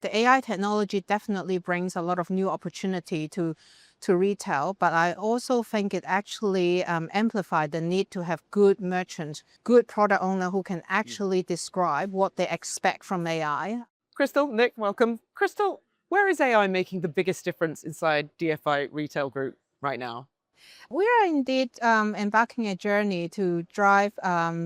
The AI technology definitely brings a lot of new opportunity to retail, but I also think it actually amplified the need to have good merchants, good product owner who can actually describe what they expect from AI. Crystal, Nick, welcome. Crystal, where is AI making the biggest difference inside DFI Retail Group right now? We are indeed embarking a journey to drive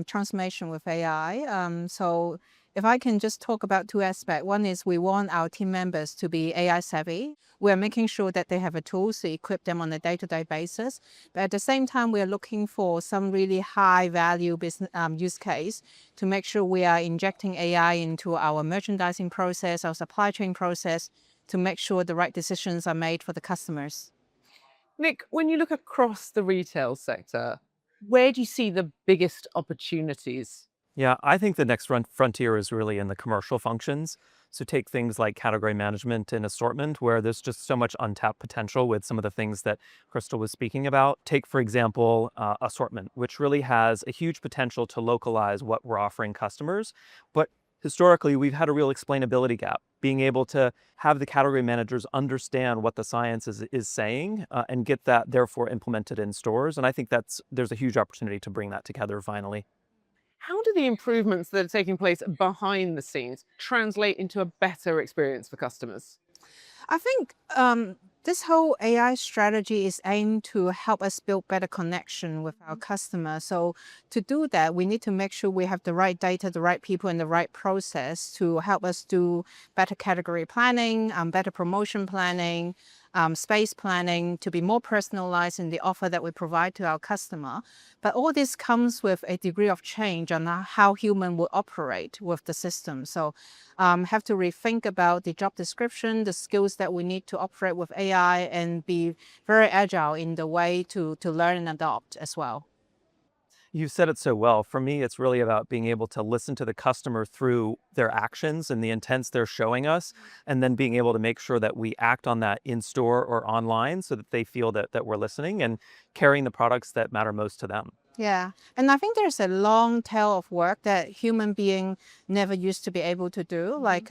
transformation with AI. So if I can just talk about two aspects. One is we want our team members to be AI savvy. We're making sure that they have a tools to equip them on a day-to-day basis. But at the same time, we're looking for some really high value business use case to make sure we are injecting AI into our merchandising process, our supply chain process, to make sure the right decisions are made for the customers. Nick, when you look across the retail sector, where do you see the biggest opportunities? Yeah, I think the next frontier is really in the commercial functions. So take things like category management and assortment, where there's just so much untapped potential with some of the things that Crystal was speaking about. Take, for example, assortment, which really has a huge potential to localize what we're offering customers. But historically, we've had a real explainability gap. Being able to have the category managers understand what the science is saying and get that therefore implemented in stores. And I think there's a huge opportunity to bring that together finally. How do the improvements that are taking place behind the scenes translate into a better experience for customers? I think this whole AI strategy is aimed to help us build better connection with our customer. So to do that, we need to make sure we have the right data, the right people, and the right process to help us do better category planning, better promotion planning, space planning to be more personalized in the offer that we provide to our customer. But all this comes with a degree of change on how human will operate with the system. So have to rethink about the job description, the skills that we need to operate with AI, and be very agile in the way to learn and adopt as well. You said it so well. For me, it's really about being able to listen to the customer through their actions and the intents they're showing us, and then being able to make sure that we act on that in store or online so that they feel that we're listening and carrying the products that matter most to them. Yeah, and I think there's a long tail of work that human being never used to be able to do, like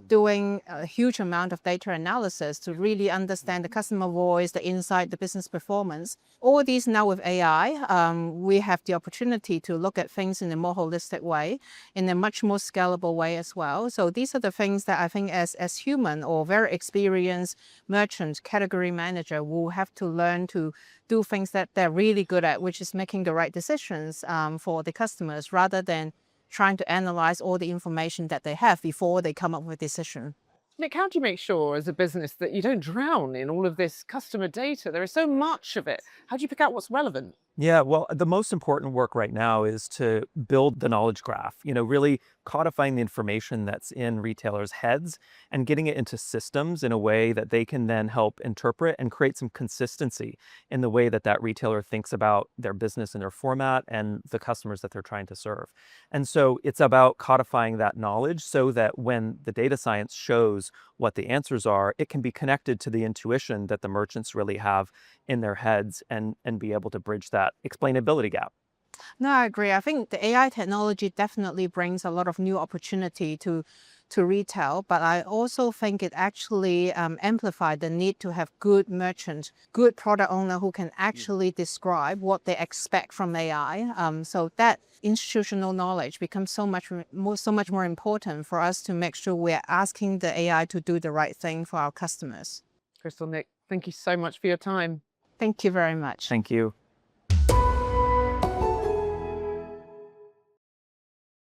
doing a huge amount of data analysis to really understand the customer voice, the insight, the business performance. All these now with AI, we have the opportunity to look at things in a more holistic way, in a much more scalable way as well. So these are the things that I think as human or very experienced merchant, category manager will have to learn to do things that they're really good at, which is making the right decisions for the customers rather than trying to analyze all the information that they have before they come up with a decision. Nick, how do you make sure as a business that you don't drown in all of this customer data? There is so much of it. How do you pick out what's relevant? Yeah, well, the most important work right now is to build the knowledge graph, really codifying the information that's in retailers' heads and getting it into systems in a way that they can then help interpret and create some consistency in the way that that retailer thinks about their business and their format and the customers that they're trying to serve. And so it's about codifying that knowledge so that when the data science shows what the answers are, it can be connected to the intuition that the merchants really have in their heads and be able to bridge that explainability gap. No, I agree. I think the AI technology definitely brings a lot of new opportunity to retail, but I also think it actually amplified the need to have good merchants, good product owner who can actually describe what they expect from AI. So that institutional knowledge becomes so much more important for us to make sure we're asking the AI to do the right thing for our customers. Crystal, Nick, thank you so much for your time. Thank you very much. Thank you.